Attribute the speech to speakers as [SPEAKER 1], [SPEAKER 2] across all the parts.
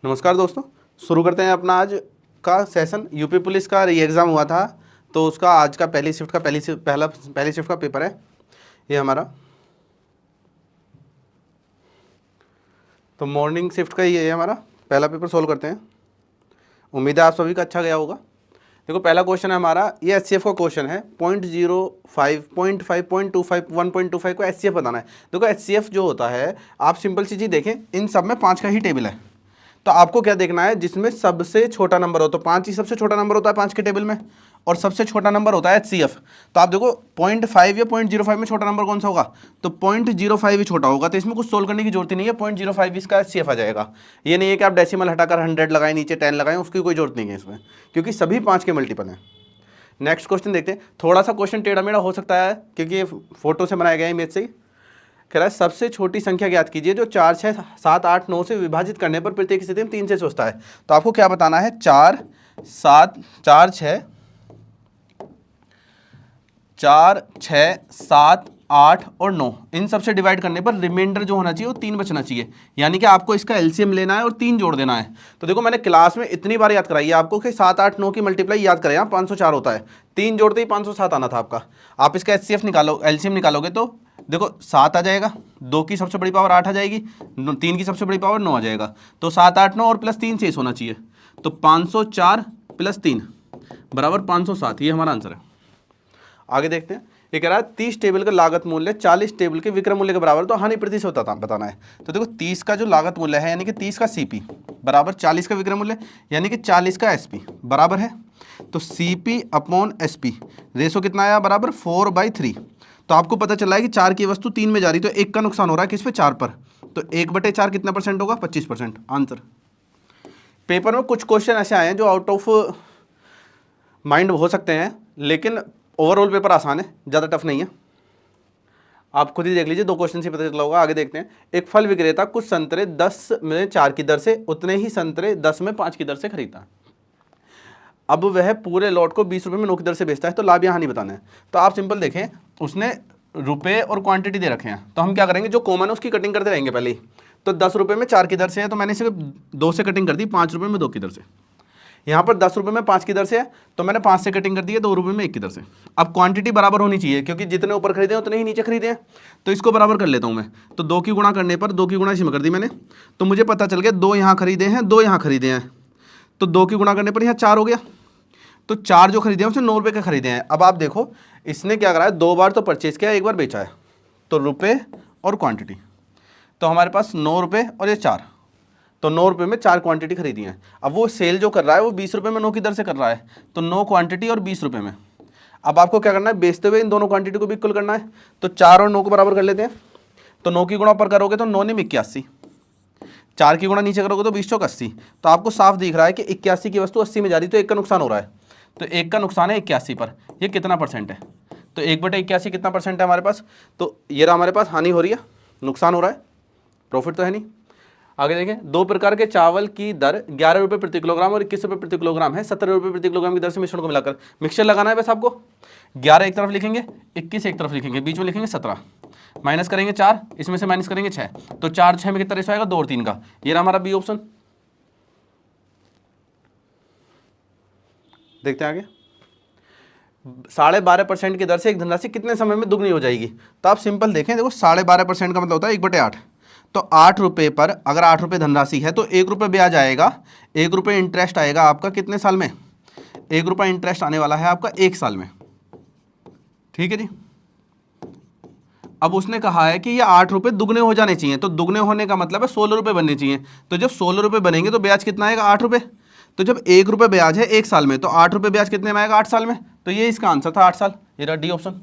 [SPEAKER 1] नमस्कार दोस्तों, शुरू करते हैं अपना आज का सेशन। यूपी पुलिस का री एग्ज़ाम हुआ था तो उसका आज का पहली शिफ्ट का पेपर है ये हमारा। तो मॉर्निंग शिफ्ट का ये है हमारा पहला पेपर। सोल्व करते हैं, उम्मीद है आप सभी का अच्छा गया होगा। देखो पहला क्वेश्चन है हमारा, ये एचसीएफ का क्वेश्चन है। 0.05, 0.5, 1.25 को एचसीएफ बताना है। देखो एचसीएफ जो होता है, आप सिंपल सी चीज़ देखें, इन सब में 5 का ही टेबल है। तो आपको क्या देखना है, जिसमें सबसे छोटा नंबर हो। तो 5 ही सबसे छोटा नंबर होता है 5 के टेबल में, और सबसे छोटा नंबर होता है एचसीएफ। तो आप देखो 0.5 या 0.05 में छोटा नंबर कौन सा होगा, तो 0.05 ही छोटा होगा। तो इसमें कुछ सोल्व करने की जरूरत ही नहीं है, 0.05 इसका एचसीएफ आ जाएगा। ये नहीं है कि आप डेसिमल हटाकर 100 लगाएं, नीचे 10 लगाएं, उसकी कोई जरूरत नहीं है इसमें, क्योंकि सभी 5 के मल्टीपल हैं। नेक्स्ट क्वेश्चन देखते हैं। थोड़ा सा क्वेश्चन टेढ़ा मेढ़ा हो सकता है क्योंकि ये फोटो से बनाया गया है, इमेज से ही। कह रहा है सबसे छोटी संख्या ज्ञात कीजिए जो 4, 6, 7, 8, 9 से विभाजित करने पर प्रत्येक स्थिति में 3 से सोचता है। तो आपको क्या बताना है, 4, 6, 7, 8 और 9, इन सबसे डिवाइड करने पर रिमाइंडर जो होना चाहिए वो 3 बचना चाहिए। यानी कि आपको इसका एलसीएम लेना है और 3 जोड़ देना है। तो देखो मैंने क्लास में इतनी बार याद कराई है आपको कि 7, 8, 9 की मल्टीप्लाई याद करें, यहाँ 504 होता है, 3 जोड़ते ही 507 आना था आपका। आप इसका एचसीएफ निकालो, एलसीएम निकालोगे तो देखो 7 आ जाएगा, 2 की सबसे बड़ी पावर 8 आ जाएगी, 3 की सबसे बड़ी पावर 9 आ जाएगा। तो 7, 8, 9 और प्लस 3 शेष होना चाहिए। तो 504 प्लस 3 बराबर 507, ये हमारा आंसर है। आगे देखते हैं। ये कह रहा है 30 टेबल का लागत मूल्य 40 टेबल के विक्रय मूल्य के बराबर, तो हानि प्रतिशत बताना है। तो देखो 30 का जो लागत मूल्य है यानी कि 30 का सीपी बराबर 40 का विक्रय मूल्य यानी कि 40 का एसपी बराबर है। तो सीपी अपॉन एसपी रेशो कितना आया, बराबर 4/3। तो आपको पता चला है कि 4 की वस्तु 3 में जा रही, तो 1 का नुकसान हो रहा है किस पे, 4 पर। तो 1/4 कितना परसेंट होगा, 25%। आंसर। पेपर में कुछ क्वेश्चन ऐसे आए हैं जो आउट ऑफ माइंड हो सकते हैं, लेकिन ओवरऑल पेपर आसान है, ज़्यादा टफ नहीं है। आप खुद ही देख लीजिए, 2 क्वेश्चन से पता चला होगा। आगे देखते हैं। एक फल विक्रेता कुछ संतरे 10 में 4 की दर से, उतने ही संतरे 10 में 5 की दर से खरीदता है। अब वह पूरे लॉट को 20 रुपये में 9 की दर से बेचता है। तो लाभ या हानि बताना है। तो आप सिंपल देखें, उसने रुपये और क्वांटिटी दे रखे हैं, तो हम क्या करेंगे, जो कॉमन है उसकी कटिंग करते रहेंगे पहले ही। तो 10 रुपये में 4 की दर से है, तो मैंने सिर्फ 2 से कटिंग कर दी, 5 रुपये में 2 की दर से। यहाँ पर 10 रुपये में 5 की दर से है, तो मैंने 5 से कटिंग कर दी है, 2 रुपये में 1 की दर से। अब क्वांटिटी बराबर होनी चाहिए, क्योंकि जितने ऊपर खरीदे उतने ही नीचे खरीदे हैं। तो इसको बराबर कर लेता हूँ मैं। तो 2 की गुणा करने पर 2 की गुणा इसमें कर दी मैंने, तो मुझे पता चल गया 2 यहाँ खरीदे हैं, 2 यहाँ खरीदे हैं। तो 2 की गुणा करने पर यहाँ 4 हो गया। तो 4 जो खरीदे हैं उसने 9 रुपये का खरीदे हैं। अब आप देखो, इसने क्या करा है, 2 बार तो परचेज किया, 1 बार बेचा है। तो रुपये और क्वांटिटी, तो हमारे पास 9 रुपये और ये 4, तो 9 रुपये में 4 क्वांटिटी खरीदी है। अब वो सेल जो कर रहा है वो 20 रुपये में 9 की दर से कर रहा है, तो 9 क्वांटिटी और 20 रुपये में। अब आपको क्या करना है, बेचते हुए इन दोनों क्वांटिटी को भी इक्वल करना है। तो 4 और 9 को बराबर कर लेते हैं। तो 9 की गुणा ऊपर करोगे तो 9 ने 81, 4 की गुणा नीचे करोगे तो 20 चौक 80। तो आपको साफ दिख रहा है कि 81 की वस्तु 80 में जा रही, तो 1 का नुकसान हो रहा है। तो 1 का नुकसान है 81 पर, ये कितना परसेंट है, तो 1/81 कितना परसेंट है हमारे पास। तो ये रहा हमारे पास, हानि हो रही है, नुकसान हो रहा है, प्रॉफिट तो है नहीं। आगे देखें। 2 प्रकार के चावल की दर 11 रुपये प्रति किलोग्राम और 21 रुपये प्रति किलोग्राम है। 17 रुपये प्रति किलोग्राम की दर से मिश्रण को मिलाकर मिक्सचर लगाना है। बस आपको 11 एक तरफ लिखेंगे, 21 एक तरफ लिखेंगे, बीच में लिखेंगे 17, माइनस करेंगे 4, इसमें से माइनस करेंगे 6, तो 4, 6 में कितना रेशो आएगा, 2 और 3 का। ये रहा हमारा बी ऑप्शन। देखते हैं आगे। 12.5% की दर से एक धनराशि कितने समय में दुगनी हो जाएगी। तो आप सिंपल देखें, देखो 12.5% का मतलब होता है 1/8। तो 8 रुपये पर अगर 8 रुपये धनराशि है तो 1 रुपये ब्याज आएगा, 1 रुपये इंटरेस्ट आएगा आपका कितने साल में, 1 रुपये इंटरेस्ट आने वाला है आपका 1 साल में। ठीक है जी। अब उसने कहा है कि ये 8 रुपये दुगने हो जाने चाहिए, तो दुगने होने का मतलब है 16 रुपये बनने चाहिए। तो जब 16 रुपये बनेंगे तो ब्याज कितना आएगा, 8 रुपये। तो जब 1 रुपये ब्याज है 1 साल में, तो 8 रुपये ब्याज कितने में आएगा, 8 साल में। तो ये इसका आंसर था, 8 साल। ये रहा डी ऑप्शन।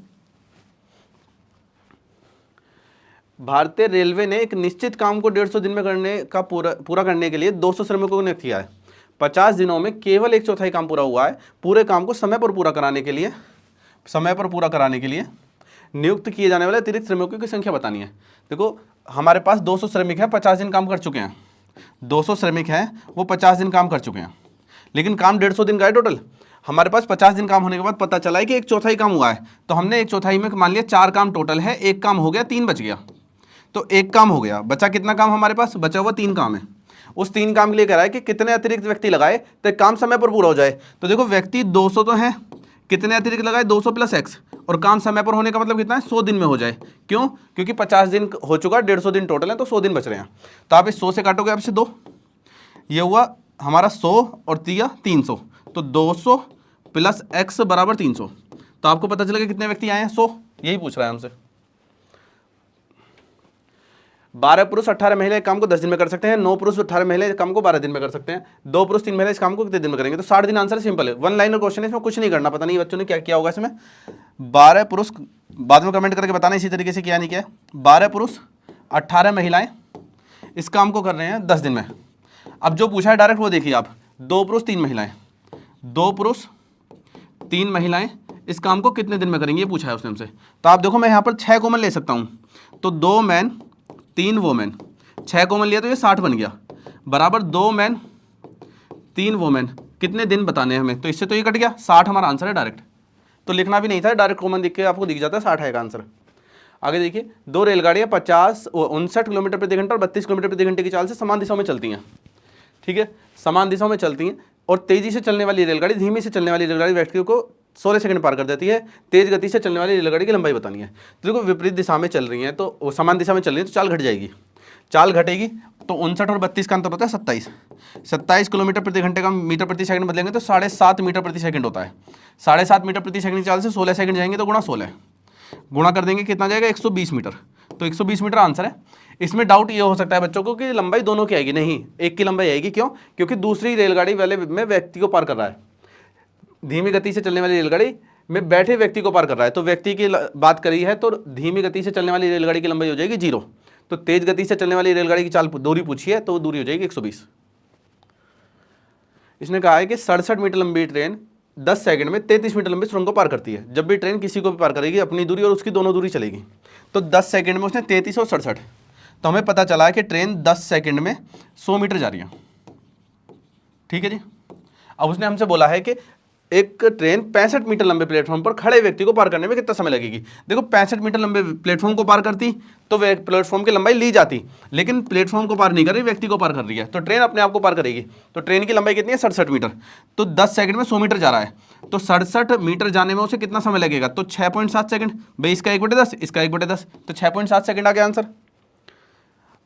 [SPEAKER 1] भारतीय रेलवे ने एक निश्चित काम को 150 दिन में करने का पूरा करने के लिए 200 श्रमिकों को नियुक्त किया है। 50 दिनों में केवल 1/4 काम पूरा हुआ है। पूरे काम को समय पर पूरा कराने के लिए नियुक्त किए जाने वाले अतिरिक्त श्रमिकों की संख्या बतानी है। देखो हमारे पास 200 श्रमिक हैं, 50 दिन काम कर चुके हैं। 200 श्रमिक हैं, वो 50 दिन काम कर चुके हैं, लेकिन काम 150 दिन का है टोटल। हमारे पास 50 दिन काम होने के बाद पता चला है कि 1/4 काम हुआ है, तो हमने 1/4 में मान लिया 4 काम टोटल है, 1 काम हो गया, 3 बच गया। तो 1 काम हो गया, बचा कितना काम हमारे पास, बचा हुआ 3 काम है। उस 3 काम के लिए कह रहा है कि कितने अतिरिक्त व्यक्ति लगाए तो काम समय पर पूरा हो जाए। तो देखो व्यक्ति 200 तो हैं, कितने अतिरिक्त लगाए 200 + x, और काम समय पर होने का मतलब कितना है 100 दिन में हो जाए। क्यों? क्योंकि 50 दिन हो चुका, 150 दिन टोटल है, तो 100 दिन बच रहे हैं। तो आप इस 100 से काटोगे आपसे 2, ये हुआ हमारा 100 और 300, तो 200 + x = 300। तो आपको पता चलेगा कितने व्यक्ति आए हैं 100, यही पूछ रहा है हमसे। 12 पुरुष 18 महिला एक काम को 10 दिन में कर सकते हैं, 9 पुरुष 18 महिला इस काम को 12 दिन में कर सकते हैं, 2 पुरुष 3 महिला इस काम को कितने दिन में करेंगे? तो 60 दिन। आंसर सिंपल है, 1 लाइनर क्वेश्चन है, इसमें कुछ नहीं करना। पता नहीं बच्चों ने क्या किया होगा इसमें। 12 पुरुष, बाद में कमेंट करके बताना इसी तरीके से किया नहीं किया। 12 पुरुष 18 महिलाएं इस काम को कर रहे हैं 10 दिन में। अब जो पूछा है डायरेक्ट वो देखिए आप, 2 पुरुष 3 महिलाएं, 2 पुरुष 3 महिलाएं इस काम को कितने दिन में करेंगे, ये पूछा है उसने हमसे। तो आप देखो मैं यहाँ पर 6 कॉमन ले सकता हूँ, तो 2 मैन 3 वोमेन, 6 कॉमन लिया तो ये 60 बन गया, बराबर 2 मैन 3 वोमेन, कितने दिन बताने हैं हमें, तो इससे तो ये कट गया, 60 हमारा आंसर है डायरेक्ट। तो लिखना भी नहीं था, डायरेक्ट कॉमन दिख के आपको दिख जाता है 60 है का आंसर। आगे देखिए, 2 रेलगाड़ियाँ 59 किलोमीटर प्रति घंटा और 32 किलोमीटर प्रति घंटे की चाल से समान दिशाओं में चलती हैं। ठीक है, समान दिशाओं में चलती हैं, और तेजी से चलने वाली रेलगाड़ी धीमी से चलने वाली रेलगाड़ी व्यक्तियों को 16 सेकंड पार कर देती है। तेज गति से चलने वाली रेलगाड़ी की लंबाई बतानी है। तो देखो विपरीत दिशा में चल रही है, तो समान दिशा में चल रही है, तो चाल घट जाएगी, चाल घटेगी, तो 59 और 32 का अंतर होता है 27 किलोमीटर प्रति घंटे का मीटर प्रति सेकंड बदलेंगे तो 7.5 मीटर प्रति सेकंड होता है। 7.5 मीटर प्रति सेकंड की चाल से 16 सेकंड जाएंगे, तो गुणा 16, गुणा कर देंगे कितना जाएगा 120 मीटर। तो 120 मीटर आंसर है। इसमें डाउट ये हो सकता है बच्चों को कि लंबाई दोनों की आएगी, नहीं, एक की लंबाई आएगी। क्यों? क्योंकि दूसरी रेलगाड़ी वाले में व्यक्ति को पार कर रहा है, धीमी गति से चलने वाली रेलगाड़ी में बैठे व्यक्ति को पार कर रहा है, तो व्यक्ति की बात करी है, तो धीमी गति से चलने वाली रेलगाड़ी की लंबाई हो जाएगी 0। तो तेज गति से चलने वाली रेलगाड़ी की चाल दूरी पूछी है, तो दूरी हो जाएगी 120। इसने कहा है कि 67 मीटर लंबी ट्रेन 10 सेकंड में 33 मीटर लंबी सुरंग को पार करती है। जब भी ट्रेन किसी को भी पार करेगी अपनी दूरी और उसकी दोनों दूरी चलेगी, तो 10 सेकंड में उसने 33 और 67, तो हमें पता चला है कि ट्रेन 10 सेकंड में 100 मीटर जा रही है। ठीक है जी। अब उसने हमसे बोला है कि एक ट्रेन 65 मीटर लंबे प्लेटफॉर्म पर खड़े व्यक्ति को पार करने में कितना समय लगेगी। देखो 65 मीटर लंबे प्लेटफॉर्म को पार करती तो वे प्लेटफॉर्म की लंबाई ली जाती, लेकिन प्लेटफॉर्म को पार नहीं कर रही, व्यक्ति को पार कर रही है, तो ट्रेन अपने आप को पार करेगी। तो ट्रेन की लंबाई कितनी है 67 मीटर, तो 10 सेकंड में 100 मीटर जा रहा है, तो 67 मीटर जाने में उसे कितना समय लगेगा, तो 6.7 सेकंड। भाई इसका 1/10, इसका 1/10, तो 6.7 सेकंड आ गया आंसर।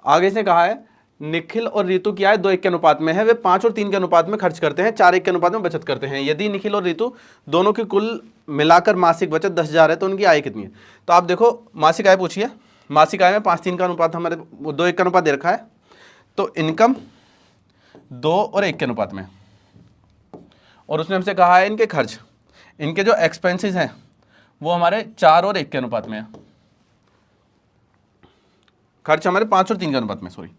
[SPEAKER 1] आगे इसने कहा है निखिल और रितु क्या है 2:1 के अनुपात में है, वे 5 और 3 के अनुपात में खर्च करते हैं, 4:1 के अनुपात में बचत करते हैं। यदि निखिल और रितु दोनों की कुल मिलाकर मासिक बचत 10,000 है, तो उनकी आय कितनी है। तो आप देखो मासिक आय पूछिए, मासिक आय में 5-3 का अनुपात, हमारे 2:1 का अनुपात दे रखा है, तो इनकम 2 और 1 के अनुपात में, और उसने हमसे कहा है इनके खर्च, इनके जो एक्सपेंसेस हैं वो हमारे 4 और 1 के अनुपात में है। खर्च हमारे 5 और 3 के अनुपात में, सॉरी,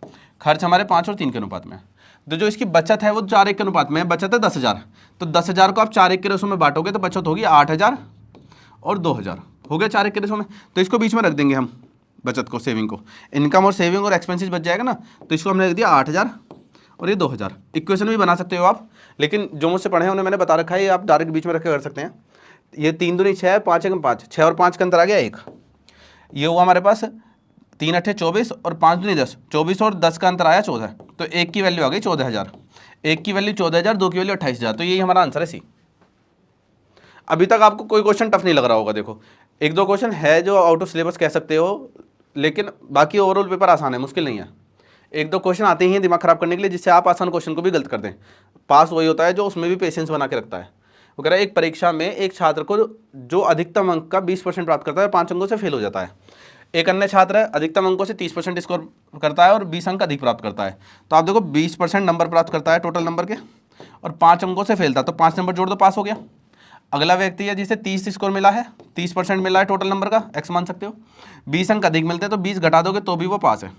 [SPEAKER 1] खर्च हमारे 5 और 3 के अनुपात में है। तो जो इसकी बचत है वो 4:1 के अनुपात में है, बचत है 10,000, तो 10,000 को आप 4:1 के रेशो में बांटोगे तो बचत होगी 8,000 और 2,000, हो गया 4:1 के रेशो में। तो इसको बीच में रख देंगे हम, बचत को, सेविंग को, इनकम और सेविंग और एक्सपेंसेस बच जाएगा ना, तो इसको हमने रख दिया 8,000 और ये 2,000। इक्वेशन भी बना सकते हो आप, लेकिन जो मुझसे पढ़े हैं उन्हें मैंने बता रखा है, ये आप डायरेक्ट बीच में रख के कर सकते हैं। ये 3 दूनी 6, 5 एकम 5, 6 और 5 का अंतर आ गया 1, ये हुआ हमारे पास 3 8 24 और 5 दूनी 10, 24 और 10 का अंतर आया 14, तो 1 की वैल्यू आ गई 14,000, 1 की वैल्यू 14,000, 2 की वैल्यू 28,000, तो यही हमारा आंसर है सी। अभी तक आपको कोई क्वेश्चन टफ नहीं लग रहा होगा, देखो 1-2 क्वेश्चन है जो आउट ऑफ सिलेबस कह सकते हो, लेकिन बाकी ओवरऑल पेपर आसान है, मुश्किल नहीं है। 1-2 क्वेश्चन आते ही हैं दिमाग खराब करने के लिए, जिससे आप आसान क्वेश्चन को भी गलत कर दें। पास वही होता है जो उसमें भी पेशेंस बना के रखता है। वो कह रहा है एक परीक्षा में एक छात्र को जो अधिकतम अंक का 20% प्राप्त करता है 5 अंकों से फेल हो जाता है, एक अन्य छात्र है अधिकतम अंकों से 30% स्कोर करता है और 20 अंक अधिक प्राप्त करता है। तो आप देखो 20% नंबर प्राप्त करता है टोटल नंबर के, और 5 अंकों से फेल था, तो 5 नंबर जोड़ दो, पास हो गया। अगला व्यक्ति है जिसे 30 स्कोर मिला है, 30% मिला है टोटल नंबर का, एक्स मान सकते हो, 20 अंक अधिक मिलते हैं, तो 20 घटा दोगे तो भी वो पास है।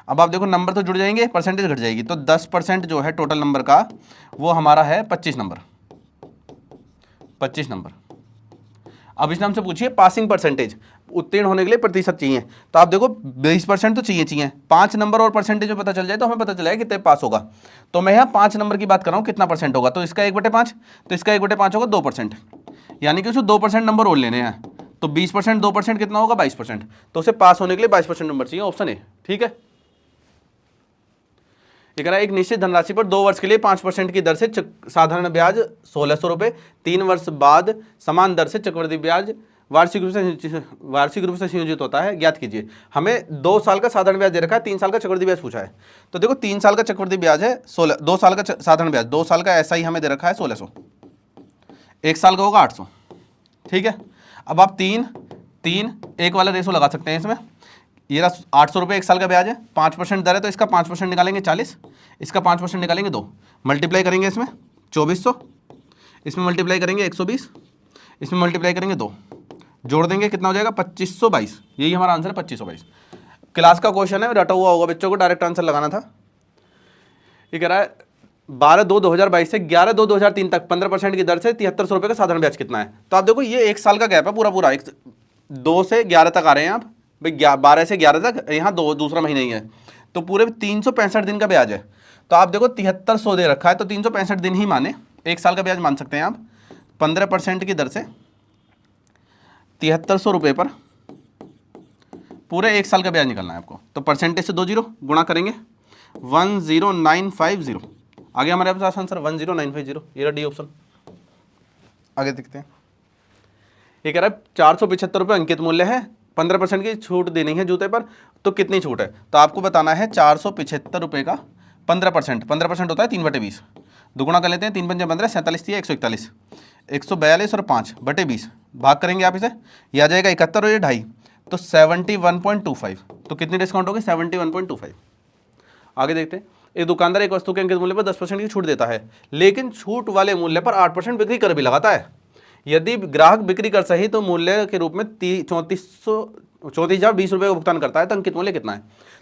[SPEAKER 1] अब आप देखो नंबर तो जुड़ जाएंगे, परसेंटेज घट जाएगी, तो 10% जो है टोटल नंबर का वो हमारा है 25 नंबर। अब इसने हमसे पूछिए पासिंग परसेंटेज, उत्तीर्ण होने के लिए प्रतिशत चाहिए, तो आप देखो 20% तो चाहिए, 5 नंबर और परसेंटेज में पता चल जाए तो हमें पता चलेगा कितने पास होगा। तो मैं यहाँ 5 नंबर की बात कर रहा हूँ, कितना परसेंट होगा, तो इसका 1/5, तो इसका 1/5 होगा 2%, यानी कि उसे 2% नंबर और लेने हैं, तो 20% 2% कितना होगा 22%, तो उसे पास होने के लिए 22% नंबर चाहिए, ऑप्शन ए। ठीक है, ये कह रहा है एक निश्चित धनराशि पर 2 वर्ष के लिए 5% की दर से साधारण ब्याज 1600 रुपये, 3 वर्ष बाद समान दर से चक्रवृद्धि ब्याज वार्षिक रूप से संयोजित होता है, ज्ञात कीजिए। हमें 2 साल का साधारण ब्याज दे रखा है, 3 साल का चक्रवृद्धि ब्याज पूछा है। तो देखो 3 साल का चक्रवृद्धि ब्याज है 16, 2 साल का साधारण ब्याज, 2 साल का ऐसा ही हमें दे रखा है 1600, 1 साल का होगा 800, ठीक है। अब आप 3 वाला रेशो लगा सकते हैं इसमें। ये रहा 800 रुपये 1 साल का ब्याज है, 5% दर है तो इसका 5% निकालेंगे 40, इसका 5% निकालेंगे 2, मल्टीप्लाई करेंगे इसमें 2400, इसमें मल्टीप्लाई करेंगे 120, इसमें मल्टीप्लाई करेंगे 2, जोड़ देंगे कितना हो जाएगा 2522। यही हमारा आंसर है 2522। क्लास का क्वेश्चन है, रटा हुआ होगा, बच्चों को डायरेक्ट आंसर लगाना था। ये कह रहा है 12/2/2022 से 11/2/2003 तक 15% की दर से 7300 रुपये का साधारण ब्याज कितना है। तो आप देखो ये 1 साल का गैप है पूरा 2 से 11 तक आ रहे हैं आप भाई, 12 से 11 तक, यहाँ दूसरा महीना ही है, तो पूरे 365 दिन का ब्याज है। तो आप देखो 7300 दे रखा है तो 365 दिन ही माने, 1 साल का ब्याज मान सकते हैं आप। 15% की दर से 7300 रुपये पर पूरे 1 साल का ब्याज निकलना है आपको। तो परसेंटेज से 2 जीरो गुणा करेंगे 10950, आगे हमारे पास आंसर 10950, ये डी ऑप्शन। आगे देखते हैं, ये कह रहा है 475 रुपये अंकित मूल्य है, 15% की छूट देनी है जूते पर, तो कितनी छूट है। तो आपको बताना है 475 रुपये का 15% होता है 3/20, दुगुना कर लेते हैं, 3 पंजे 15, 47 दिया 141, 142 और 5/20 भाग करेंगे आप इसे, ये आ जाएगा 71 और ये 2.5, तो 71.25, तो कितनी डिस्काउंट होगी 71.25। आगे देखते हैं, एक दुकानदार एक वस्तु के अंकित मूल्य पर 10% की छूट देता है, लेकिन छूट वाले मूल्य पर 8% बिक्री कर भी लगाता है। यदि ग्राहक बिक्री कर सही तो मूल्य के रूप में 3420 रुपये का भुगतान करता है, तो अंकित मूल्य कितना है।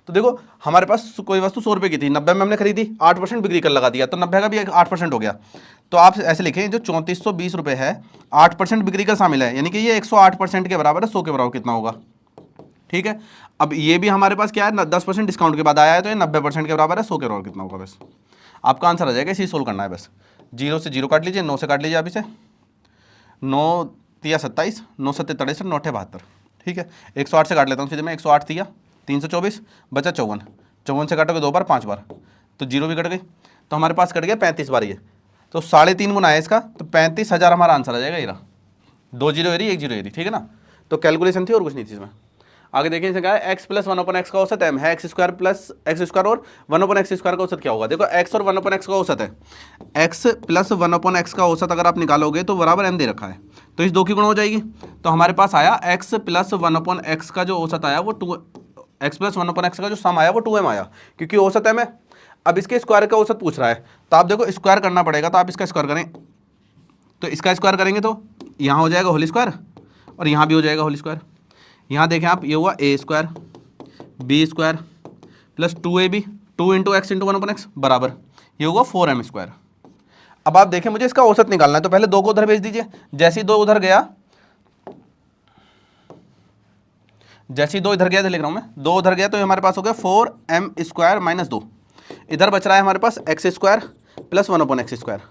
[SPEAKER 1] तो देखो हमारे पास कोई वस्तु 100 रुपये की थी, 90 में हमने खरीदी, 8% बिक्री कर लगा दिया, तो 90 का भी 8% हो गया। तो आप ऐसे लिखें, जो 3420 रुपये है 8% बिक्री का शामिल है, यानी कि ये 108% के बराबर है, 100 के बराबर कितना होगा, ठीक है। अब ये भी हमारे पास क्या है 10% डिस्काउंट के बाद आया है, तो ये 90% के बराबर है, 100 के बराबर कितना होगा। बस आपका आंसर आ जाएगा, इसी सोल्व करना है बस। 0 से 0 काट लीजिए, 9 से काट लीजिए आप इसे, 9 तिया 27, 9 7 63, 9 72, ठीक है। 108 से काट लेता हूँ सीधे मैं, 108 तिया 324, बचा 54 से काटोगे 2 बार 5 बार, तो 0 भी कट गई, तो हमारे पास कट गया 35 बार ये, तो 3.5 गुना है इसका, तो 35,000 हमारा आंसर आ जाएगा। ये रहा 2 जीरो एरी 1 जीरो एरी, ठीक है ना। तो कैलकुलेशन थी और कुछ नहीं थी इसमें। आगे देखिए, इसे कहा है x + 1/x का औसत m है, x² + x² और 1/x² का औसत क्या होगा। देखो x और 1/x का औसत है, x + 1/x का औसत अगर आप निकालोगे तो बराबर m दे रखा है, तो इस 2 की गुणा हो जाएगी, तो हमारे पास आया x + 1/x का जो औसत आया वो 2, x + 1/x का जो सम आया वो 2m आया, क्योंकि औसत m है। अब इसके स्क्वायर का औसत पूछ रहा है, तो आप देखो स्क्वायर करना पड़ेगा, तो आप इसका स्क्वायर करें, तो इसका स्क्वायर करेंगे तो यहाँ हो जाएगा होल स्क्वायर और यहाँ भी हो जाएगा होल स्क्वायर। यहाँ देखें आप, ये हुआ a² b² + 2ab 2 × x × 1/x बराबर, ये होगा 4m²। अब आप देखें मुझे इसका औसत निकालना है, तो पहले 2 को उधर भेज दीजिए, जैसे ही 2 उधर गया, तो लिख रहा हूँ मैं, 2 उधर गया तो हमारे पास हो गया 4m² - 2, इधर बच रहा है हमारे पास x² + 1/x²।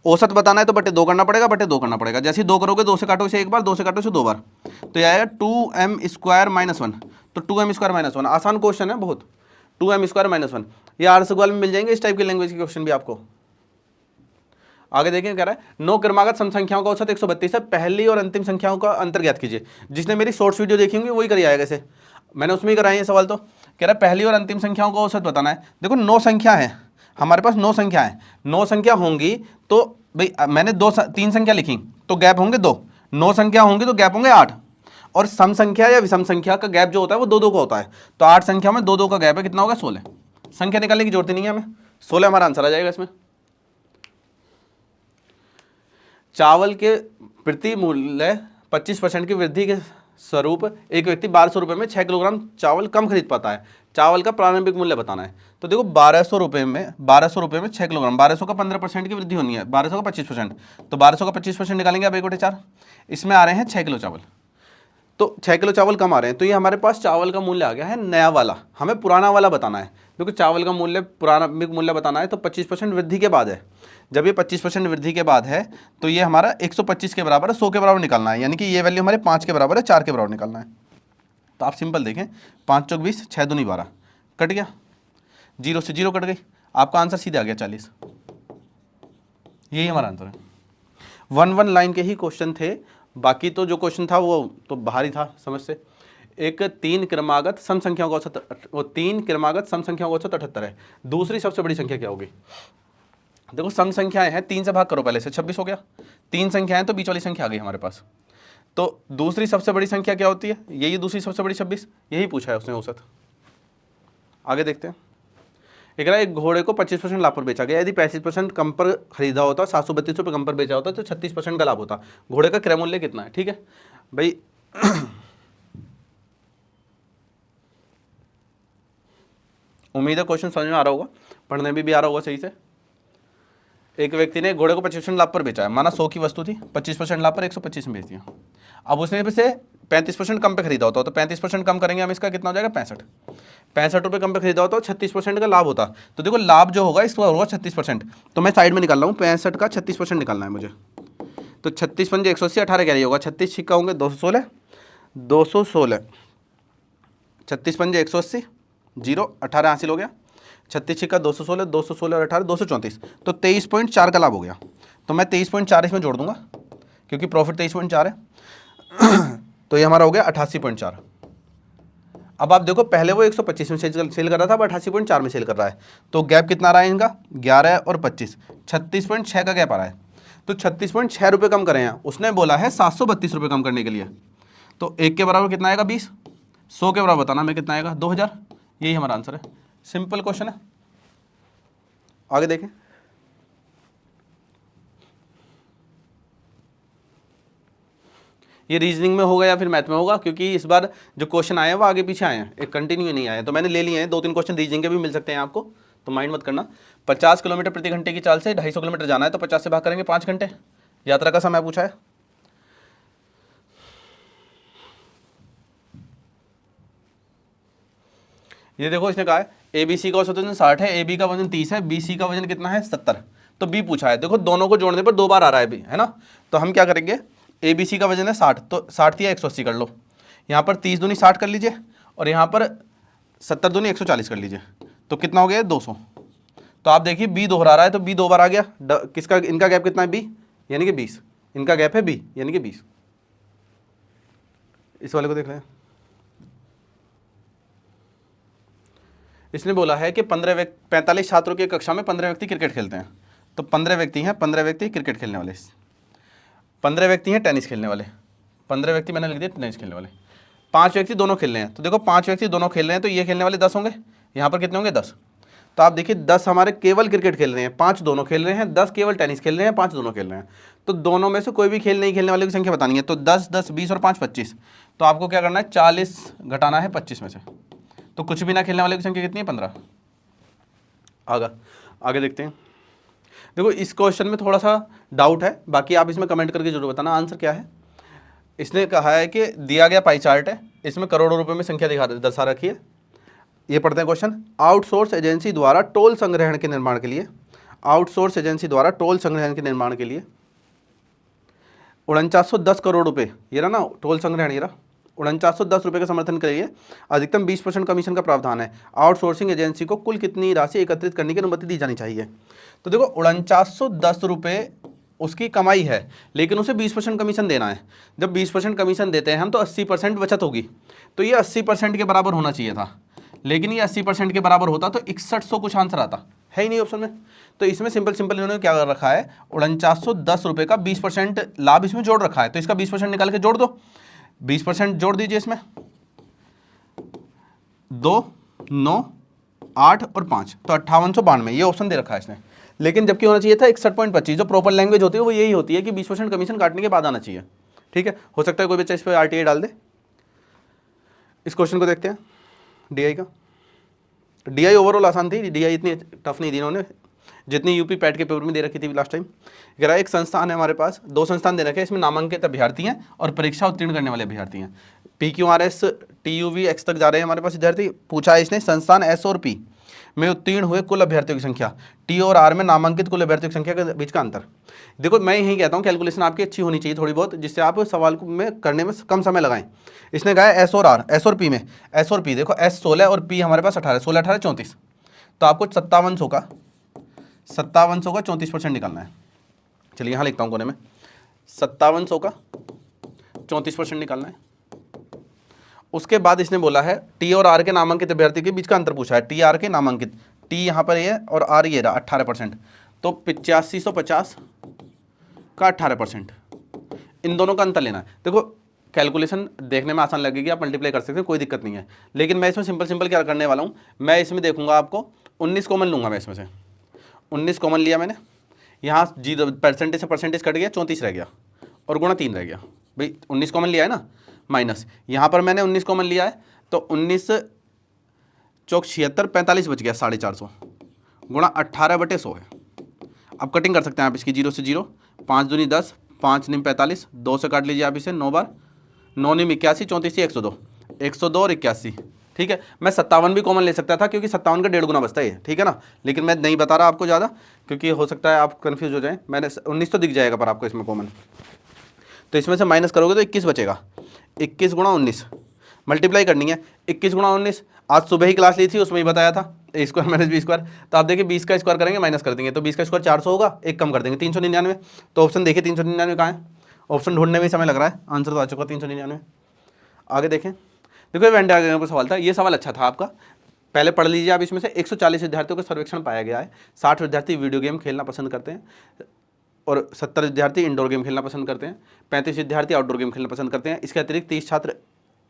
[SPEAKER 1] औसत बताना है तो बटे 2 करना पड़ेगा, बटे 2 करना पड़ेगा, जैसे ही 2 करोगे 2 से काटो इसे 1 बार, 2 से काटो इसे 2 बार, तो ये आएगा 2m² - 1, तो 2m² - 1 आसान क्वेश्चन है बहुत, 2m² - 1, ये आर सवाल में मिल जाएंगे इस टाइप की लैंग्वेज के क्वेश्चन भी आपको। आगे देखिए, कह रहा है 9 क्रमागत सम संख्याओं का औसत 132 है, पहली और अंतिम संख्याओं का अंतर ज्ञात कीजिए। जिसने मेरी शॉर्ट्स वीडियो देखी होंगी वही करी आएगा, ऐसे मैंने उसमें ही कराए ये सवाल। तो कह रहा है पहली और अंतिम संख्याओं का औसत बताना है। देखो 9 संख्या है हमारे पास, 9 संख्या है, 9 संख्या होंगी तो भाई मैंने 3 संख्या लिखी तो गैप होंगे 2, 9 संख्या होंगी तो गैप होंगे 8, और सम संख्या या विषम संख्या का गैप जो होता है वो 2-2 का होता है, तो 8 संख्या में 2-2 का गैप है, कितना होगा 16। संख्या निकालने की जरूरत नहीं है हमें, 16 हमारा आंसर आ जाएगा इसमें। चावल के प्रति मूल्य 25% की वृद्धि के स्वरूप एक व्यक्ति 1200 रुपये में 6 किलोग्राम चावल कम खरीद पाता है, चावल का प्रारंभिक मूल्य बताना है। तो देखो 1200 रुपये में 6 किलोग्राम, 1200 का 15% की वृद्धि होनी है, 1200 का 25%, तो 1200 का 25% निकालेंगे आप 1/4, इसमें आ रहे हैं 6 किलो चावल, तो 6 किलो चावल कम आ रहे हैं, तो ये हमारे पास चावल का मूल्य आ गया है नया वाला, हमें पुराना वाला बताना है, क्योंकि चावल का मूल्य प्रारंभिक मूल्य बताना है तो 25% वृद्धि के बाद है। जब ये 25% वृद्धि के बाद है तो ये हमारा 125 के बराबर है, 100 के बराबर निकालना है, यानी कि ये वैल्यू हमारे 5 के बराबर है, 4 के बराबर निकालना है। तो आप सिंपल देखें, 5 × 4 = 20, 6 × 2 = 12, कट गया, 0 से 0 कट गई। आपका आंसर सीधे आ गया 40। यही हमारा आंसर है। 1 लाइन के ही क्वेश्चन थे, बाकी तो जो क्वेश्चन था वो तो बाहर ही था समझ से। एक 3 क्रमागत सम संख्याओं का औसत, वो 3 क्रमागत सम संख्याओं का औसत 78 है। दूसरी सबसे बड़ी संख्या क्या होगी? देखो सम संख्याएं हैं, 3 से भाग करो पहले से, 26 हो गया। 3 संख्याएं तो बीच वाली संख्या आ गई हमारे पास। तो दूसरी सबसे बड़ी संख्या क्या होती है? यही दूसरी सबसे बड़ी 26, यही पूछा है उसने औसत। आगे देखते हैं। एक घोड़े को 25% लाभ पर बेचा गया। यदि 35% कम पर खरीदा होता, 732 रुपये कम पर बेचा होता, तो 36% का लाभ होता। घोड़े का क्रय मूल्य कितना है? ठीक है भाई, उम्मीद है क्वेश्चन समझ में आ रहा होगा, पढ़ने भी आ रहा होगा सही से। एक व्यक्ति ने घोड़े को 25% लाभ पर बेचा है, माना 100 की वस्तु थी, 25% लाभ पर 125 में बेच दिया। अब उसने इसे 35% कम पे खरीदा होता, तो 35% कम करेंगे हम, इसका कितना हो जाएगा 65 रुपये कम पे खरीदा होता, 36% का लाभ होता। तो देखो लाभ जो होगा इसका होगा 36%, तो मैं साइड में निकाल रहा हूँ, 65 का 36% निकालना है मुझे। तो 36 पंजे 180, 18 क्या होगा, 36 छिक्का होंगे 216, 36 पंजे 180, 0 18 हासिल हो गया, 36 छिक्का 216, 216 और 18 234, तो 23.4 का लाभ हो गया। तो मैं 23.4 इसमें जोड़ दूंगा क्योंकि प्रॉफिट 23.4 है। तो ये हमारा हो गया 88.4। अब आप देखो पहले वो 125 में सेल कर रहा था, अब 88.4 में सेल कर रहा है, तो गैप कितना आ रहा है इनका, 11 और 25, 36.6 का गैप आ रहा है। तो 36.6 रुपये कम करें हैं, उसने बोला है 732 रुपये कम करने के लिए। तो 1 के बराबर कितना आएगा 20, 100 के बराबर बताना मैं कितना आएगा 2000। यही हमारा आंसर है, सिंपल क्वेश्चन है। आगे देखें। ये रीजनिंग में होगा या फिर मैथ में होगा, क्योंकि इस बार जो क्वेश्चन आए हैं वो आगे पीछे आए हैं, एक कंटिन्यू नहीं आए, तो मैंने ले लिए हैं। 2-3 क्वेश्चन रीजनिंग के भी मिल सकते हैं आपको, तो माइंड मत करना। 50 किलोमीटर प्रति घंटे की चाल से 250 किलोमीटर जाना है, तो 50 से भाग करेंगे 5 घंटे यात्रा का समय पूछा है। ये देखो इसने कहा है ABC का औसत वजन 60 है, AB का वजन 30 है, BC का वजन कितना है 70, तो B पूछा है। देखो दोनों को जोड़ने पर 2 बार आ रहा है B, है ना। तो हम क्या करेंगे, ABC का वजन है 60, तो 60 या 180 कर लो, यहाँ पर 30 दूनी 60 कर लीजिए, और यहाँ पर 70 दूनी 140 कर लीजिए, तो कितना हो गया 200। तो आप देखिए B दोहरा रहा है, तो B 2 बार आ गया। किसका, इनका गैप कितना है B यानी कि 20, इनका गैप है B यानी कि 20। इस वाले को देख लें। इसने बोला है कि 45 छात्रों की कक्षा में 15 व्यक्ति क्रिकेट खेलते हैं, तो 15 व्यक्ति हैं, 15 व्यक्ति क्रिकेट खेलने वाले, 15 व्यक्ति हैं टेनिस खेलने वाले, 15 व्यक्ति मैंने लिख दिया टेनिस खेलने वाले, 5 व्यक्ति दोनों खेल रहे हैं। तो देखो 5 व्यक्ति दोनों खेल रहे हैं, तो ये खेलने वाले 10 होंगे, यहाँ पर कितने होंगे 10। तो आप देखिए 10 हमारे केवल क्रिकेट खेल रहे हैं, 5 दोनों खेल रहे हैं, 10 केवल टेनिस खेल रहे हैं, 5 दोनों खेल रहे हैं। तो दोनों में से कोई भी खेल नहीं खेलने वाले की संख्या बतानी है, तो 10 10 20 और 5 25। तो आपको क्या करना है, 40 घटाना है 25 में से, तो कुछ भी ना खेलने वाले की संख्या कितनी है 15। आगे देखते हैं। देखो इस क्वेश्चन में थोड़ा सा डाउट है, बाकी आप इसमें कमेंट करके जरूर बताना आंसर क्या है। इसने कहा है कि दिया गया पाई चार्ट है, इसमें करोड़ों रुपए में संख्या दर्शा रखी है। ये पढ़ते हैं क्वेश्चन। आउटसोर्स एजेंसी द्वारा टोल संग्रहण के निर्माण के लिए, आउटसोर्स एजेंसी द्वारा टोल संग्रहण के निर्माण के लिए 4910 करोड़ रुपए, ये रहा ना टोल संग्रहण, ये रहा 4910 रुपये का समर्थन के लिए अधिकतम 20% कमीशन का प्रावधान है। आउटसोर्सिंग एजेंसी को कुल कितनी राशि एकत्रित करने की अनुमति दी जानी चाहिए। तो देखो 4910 रुपये उसकी कमाई है, लेकिन उसे 20% कमीशन देना है। जब 20% कमीशन देते हैं हम, तो 80% बचत होगी, तो ये 80% के बराबर होना चाहिए था, लेकिन ये 80% के बराबर होता तो 6100 कुछ आंसर आता है ही नहीं ऑप्शन में। तो इसमें सिंपल इन्होंने क्या कर रखा है, 4910 रुपये का 20% लाभ इसमें जोड़ रखा है, तो इसका 20% निकाल के जोड़ दो, 20% जोड़ दीजिए इसमें, 2 9 8 और 5, तो 5892 ये ऑप्शन दे रखा है इसने। लेकिन जबकि होना चाहिए था 61.25, जो प्रॉपर लैंग्वेज होती है वो यही होती है कि 20% कमीशन काटने के बाद आना चाहिए। ठीक है, हो सकता है कोई बच्चा इस पर RTA डाल दे। इस क्वेश्चन को देखते हैं DI का। DI ओवरऑल आसान थी, DI इतनी टफ नहीं दी इन्होंने जितनी यूपी पैट के पेपर में दे रखी थी लास्ट टाइम। कह एक संस्थान है हमारे पास, 2 संस्थान दे रखे हैं, इसमें नामांकित अभ्यर्थी हैं और परीक्षा उत्तीर्ण करने वाले अभ्यर्थी हैं। PQRS TUV X तक जा रहे हैं हमारे पास विद्यार्थी। पूछा है इसने संस्थान S और P में उत्तीर्ण हुए कुल अभ्यर्थियों की संख्या, T और R में नामांकित कुल अभ्यर्थियों की संख्या के बीच का अंतर। देखो मैं यही कहता हूँ कैलकुलेशन आपकी अच्छी होनी चाहिए थोड़ी बहुत, जिससे आप सवाल में करने में कम समय लगाएं। इसने कहा है S और R, S और P में, S और P देखो S 16 और P हमारे पास 18, 16 18 34, तो आपको 5700 का 34% निकालना है। चलिए यहाँ लिखता हूँ कोने में, 5700 का 34% निकालना है। उसके बाद इसने बोला है टी और आर के नामांकित अभ्यर्थी के बीच का अंतर पूछा है। टी आर के नामांकित, टी यहाँ पर ये और आर ये रहा 18%, तो 8550 का 18%, इन दोनों का अंतर लेना है। देखो कैलकुलेशन देखने में आसान लगेगी, आप मल्टीप्लाई कर सकते हैं, कोई दिक्कत नहीं है, लेकिन मैं इसमें सिंपल क्या करने वाला हूँ, मैं इसमें देखूंगा आपको 19 कॉमन लूंगा। मैं इसमें से 19 कॉमन लिया मैंने, यहाँ 0 परसेंटेज से परसेंटेज कट गया, 34 रह गया और गुणा 3 रह गया। भाई 19 कॉमन लिया है ना, माइनस यहाँ पर मैंने 19 कॉमन लिया है, तो 19 चौक 76, 45 बच गया 450 गुणा 18/100 है। अब कटिंग कर सकते हैं आप इसकी, 0 से 0, 5 दूनी 10, 5 निम 45, 2 से काट लीजिए आप इसे 9 बार, 9 निम 81, 34 102, 102 और 81, ठीक है। मैं 57 भी कॉमन ले सकता था क्योंकि 57 का 1.5 गुना बचता है, ठीक है ना, लेकिन मैं नहीं बता रहा आपको ज़्यादा क्योंकि हो सकता है आप कन्फ्यूज हो जाएं। मैंने 19 तो दिख जाएगा पर आपको इसमें कॉमन, तो इसमें से माइनस करोगे तो 21 बचेगा। 21 गुणा 19 मल्टीप्लाई करनी है, 21 गुणा 19 आज सुबह ही क्लास ली थी, उसमें ही बताया था ए स्क्वायर माइनस बी स्क्वायर। तो आप देखिए 20 का स्क्वायर करेंगे माइनस कर देंगे, तो 20 का स्क्वायर 400 होगा, एक कम कर देंगे 399। तो ऑप्शन देखिए 399 कहाँ है, ऑप्शन ढूंढने में समय लग रहा है, आंसर तो आ चुका 399। आगे देखें, देखो वेन डायग्राम पर सवाल था, ये सवाल अच्छा था आपका, पहले पढ़ लीजिए आप। इसमें से 140 विद्यार्थियों का सर्वेक्षण पाया गया है। 60 विद्यार्थी वीडियो गेम खेलना पसंद करते हैं और 70 विद्यार्थी इंडोर गेम खेलना पसंद करते हैं, 35 विद्यार्थी आउटडोर गेम खेलना पसंद करते हैं। इसके अतिरिक्त 30 छात्र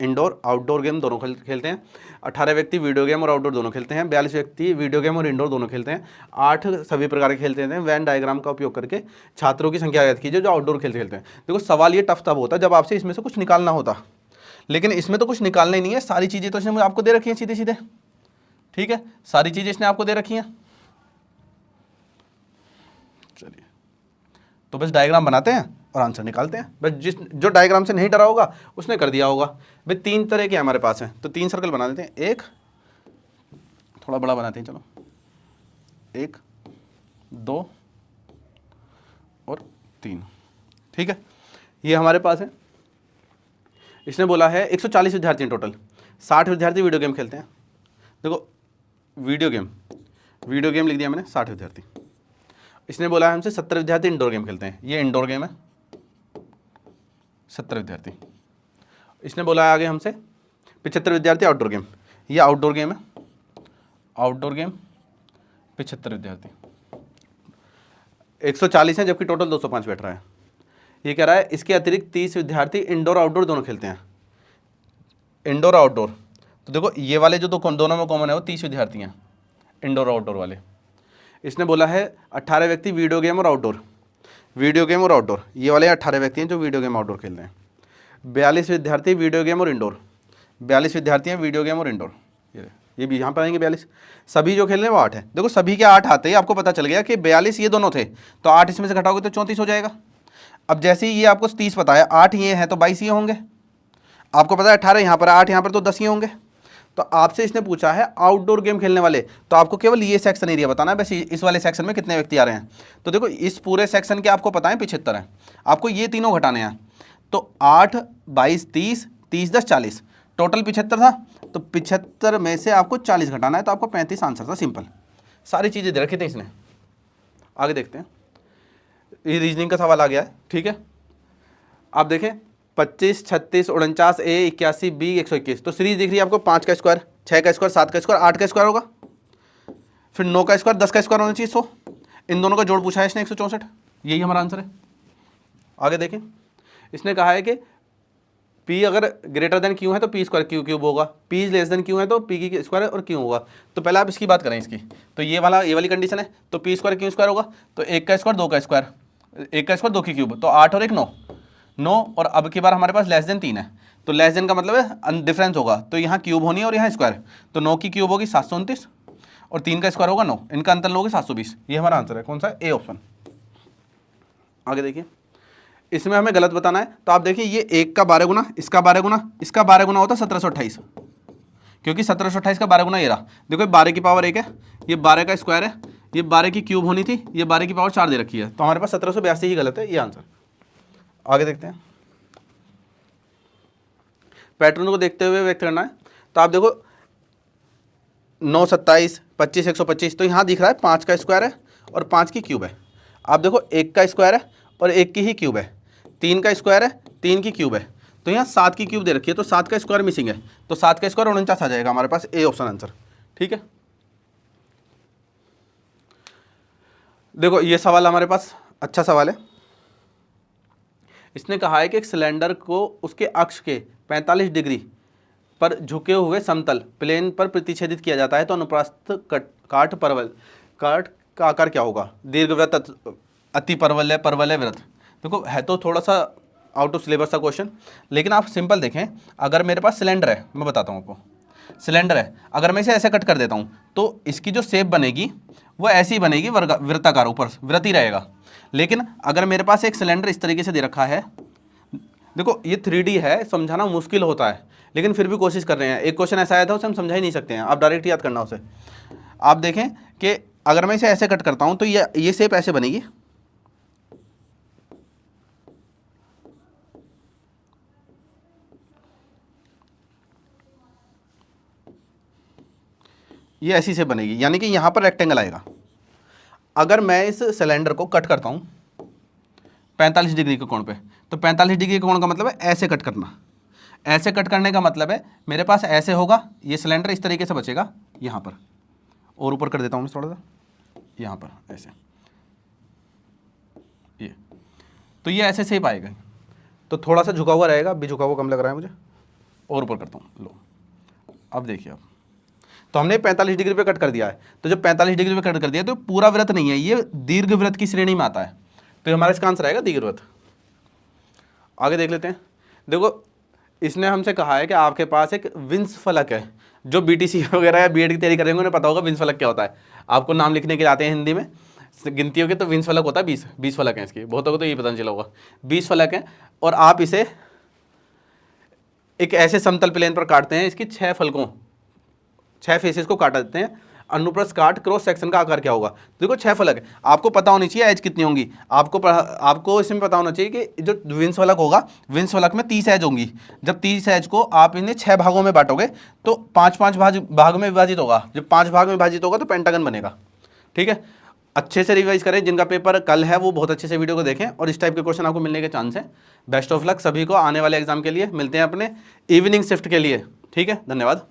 [SPEAKER 1] इंडोर आउटडोर गेम दोनों खेलते हैं, 18 व्यक्ति वीडियो गेम और आउटडोर दोनों खेलते हैं, 42 व्यक्ति वीडियो गेम और इंडोर दोनों खेलते हैं, 8 सभी प्रकार के खेलते हैं। वेन डायग्राम का उपयोग करके छात्रों की संख्या ज्ञात कीजिए जो आउटडोर खेलते हैं। देखो सवाल ये टफ तब होता है जब आपसे इसमें से कुछ निकालना होता, लेकिन इसमें तो कुछ निकालना ही नहीं है, सारी चीज़ें तो इसने आपको दे रखी हैं सीधे सीधे, ठीक है, सारी चीज़ें इसने आपको दे रखी हैं। चलिए तो बस डायग्राम बनाते हैं और आंसर निकालते हैं। बस जो डायग्राम से नहीं डरा होगा उसने कर दिया होगा। भाई 3 तरह के हमारे पास हैं, तो 3 सर्कल बना देते हैं, एक थोड़ा बड़ा बनाते हैं, चलो 1 2 और 3, ठीक है। ये हमारे पास है, इसने बोला है 140 विद्यार्थी हैं टोटल, 60 विद्यार्थी वीडियो गेम खेलते हैं। देखो वीडियो गेम लिख दिया मैंने, 60 विद्यार्थी। इसने बोला है हमसे 70 विद्यार्थी इंडोर गेम खेलते हैं, ये इंडोर गेम है 70 विद्यार्थी। इसने बोला है आगे हमसे 75 विद्यार्थी आउटडोर गेम, ये आउटडोर गेम है, आउटडोर गेम 75 विद्यार्थी। 140 है जबकि टोटल 205 बैठ रहा है। ये कह रहा है इसके अतिरिक्त 30 विद्यार्थी इंडोर आउटडोर दोनों खेलते हैं, इंडोर आउटडोर। तो देखो ये वाले जो दोनों में कॉमन है वो 30 विद्यार्थी हैं इंडोर आउटडोर वाले। इसने बोला है 18 व्यक्ति वीडियो गेम और आउटडोर, ये वाले 18 व्यक्ति हैं जो वीडियो गेम आउटडोर खेल रहे हैं। 42 विद्यार्थी वीडियो गेम और इंडोर, 42 विद्यार्थी हैं वीडियो गेम और इंडोर, ये भी यहाँ पर आएंगे 42। सभी जो खेल रहे हैं वो 8 है। देखो सभी के 8 आते ही आपको पता चल गया कि 42 ये दोनों थे, तो 8 इसमें से घटाओगे तो 34 हो जाएगा। अब जैसे ही ये आपको 30 पता है, 8 ये हैं तो 22 ये होंगे, आपको पता है 18 यहाँ पर, 8 यहाँ पर, तो 10 ये होंगे। तो आपसे इसने पूछा है आउटडोर गेम खेलने वाले, तो आपको केवल ये सेक्शन एरिया बताना है, वैसे इस वाले सेक्शन में कितने व्यक्ति आ रहे हैं। तो देखो इस पूरे सेक्शन के आपको पता है 75 है, आपको ये तीनों घटाने हैं। तो 8 22 30 30 10 40, टोटल 75 था, तो 75 में से आपको 40 घटाना है, तो आपको 35 आंसर था। सिंपल, सारी चीज़ें दे रखी थी इसने। आगे देखते हैं, ये रीजनिंग का सवाल आ गया है, ठीक है। आप देखें 25 36 49 A 81 B 121, तो सीरीज दिख रही है आपको, 5 का स्क्वायर, 6 का स्क्वायर, 7 का स्क्वायर, 8 का स्क्वायर होगा, फिर 9 का स्क्वायर, 10 का स्क्वायर होना चाहिए 100। इन दोनों का जोड़ पूछा है इसने 164, यही हमारा आंसर है। आगे देखें, इसने कहा है कि P अगर ग्रेटर देन Q है तो P स्क्वायर Q क्यूब होगा, P लेस देन Q है तो P की स्क्वायर और Q होगा। तो पहले आप इसकी बात करें इसकी, तो ये वाली कंडीशन है, तो P स्क्वायर Q स्क्वायर होगा, तो 1 का स्क्वायर 2 का स्क्वायर, 1 का स्क्वायर 2 की क्यूब, तो 8 और 1 9, और अब की बार हमारे पास लेस देन 3 है, तो लेस देन का मतलब है डिफरेंस होगा, तो यहाँ क्यूब होनी है और यहाँ स्क्वायर, तो 9 की क्यूब होगी 729 और 3 का स्क्वायर होगा 9, इनका अंतर लोगे 720। ये हमारा आंसर है, कौन सा, ए ऑप्शन। आगे देखिए, इसमें हमें गलत बताना है, तो आप देखिए ये 1 का 12 गुना, इसका 12 गुना, इसका 12 गुना होता है 1728, क्योंकि 1728 का 12 गुना ये रहा। देखो 12 की पावर 1 है, ये 12 का स्क्वायर है, ये 12 की क्यूब होनी थी, ये 12 की पावर 4 दे रखी है, तो हमारे पास 1782 ही गलत है, ये आंसर। आगे देखते हैं, पैटर्न को देखते हुए व्यक्त करना है। तो आप देखो 9 27 25 125, तो यहाँ दिख रहा है 5 का स्क्वायर है और 5 की क्यूब है। आप देखो 1 का स्क्वायर है और 1 की ही क्यूब है, 3 का स्क्वायर है 3 की क्यूब है, तो यहाँ 7 की क्यूब दे रखी है, तो 7 का स्क्वायर मिसिंग है, तो 7 का स्क्वायर 49 आ जाएगा हमारे पास, ए ऑप्शन आंसर। ठीक है, देखो ये सवाल हमारे पास अच्छा सवाल है। इसने कहा है कि एक सिलेंडर को उसके अक्ष के 45 डिग्री पर झुके हुए समतल प्लेन पर प्रतिच्छेदित किया जाता है, तो अनुप्रस्थ काट का आकार क्या होगा? दीर्घवृत्त, अति परवलय, परवलय वृत्त। देखो है तो थोड़ा सा आउट ऑफ सिलेबस का क्वेश्चन, लेकिन आप सिंपल देखें, अगर मेरे पास सिलेंडर है, मैं बताता हूँ आपको, सिलेंडर है, अगर मैं इसे ऐसे कट कर देता हूँ तो इसकी जो शेप बनेगी वो ऐसी बनेगी, वृत्ताकार, ऊपर वृत्त ही रहेगा। लेकिन अगर मेरे पास एक सिलेंडर इस तरीके से दे रखा है, देखो ये 3D है, समझाना मुश्किल होता है, लेकिन फिर भी कोशिश कर रहे हैं। एक क्वेश्चन ऐसा आया था उसे हम समझा ही नहीं सकते हैं, आप डायरेक्ट याद करना उसे। आप देखें कि अगर मैं इसे ऐसे कट करता हूं तो ये शेप ऐसे बनेगी, ये ऐसी शेप बनेगी, यानी कि यहां पर रेक्टेंगल आएगा। अगर मैं इस सिलेंडर को कट करता हूं 45 डिग्री के कोण पे, तो 45 डिग्री के कोण का मतलब है ऐसे कट करना। ऐसे कट करने का मतलब है मेरे पास ऐसे होगा, ये सिलेंडर इस तरीके से बचेगा यहाँ पर, और ऊपर कर देता हूँ मैं थोड़ा सा, यहाँ पर ऐसे, ये तो ये ऐसे शेप आएगा, तो थोड़ा सा झुका हुआ रहेगा, अभी झुका हुआ कम लग रहा है मुझे, और ऊपर करता हूँ, लो अब देखिए। अब तो हमने 45 डिग्री पे कट कर दिया है, तो जब 45 डिग्री पे कट कर दिया तो पूरा वृत्त नहीं है, ये दीर्घ वृत्त की श्रेणी में आता है, तो हमारा इसका आंसर आएगा दीर्घ वृत्त। आगे देख लेते हैं। देखो इसने हमसे कहा है कि आपके पास एक विंस फलक है, जो बीटीसी वगैरह या बीएड की तैयारी करेंगे उन्हें पता होगा विंस फलक क्या होता है। आपको नाम लिखने के लिए आते हैं हिंदी में, गिनतियों के, तो विंस फलक होता है 20 फलक हैं इसकी, बहुतों को तो ये पता नहीं चला होगा, 20 फलक हैं, और आप इसे एक ऐसे समतल प्लेन पर काटते हैं, इसकी 6 फेसेस को काटा देते हैं, अनुप्रस्थ काट क्रॉस सेक्शन का आकार क्या होगा? देखो 6 फलक है, आपको पता होनी चाहिए एज कितनी होंगी, आपको इसमें पता होना चाहिए कि जो विंस फलक होगा, विंस फलक में 30 एज होंगी। जब 30 एज को आप इन्हें 6 भागों में बांटोगे तो 5-5 भाग में विभाजित होगा, जब 5 भाग में विभाजित होगा तो पेंटागन बनेगा। ठीक है, अच्छे से रिवाइज करें, जिनका पेपर कल है वो बहुत अच्छे से वीडियो को देखें, और इस टाइप के क्वेश्चन आपको मिलने के चांस है। बेस्ट ऑफ लक सभी को आने वाले एग्जाम के लिए। मिलते हैं अपने इवनिंग शिफ्ट के लिए। ठीक है, धन्यवाद।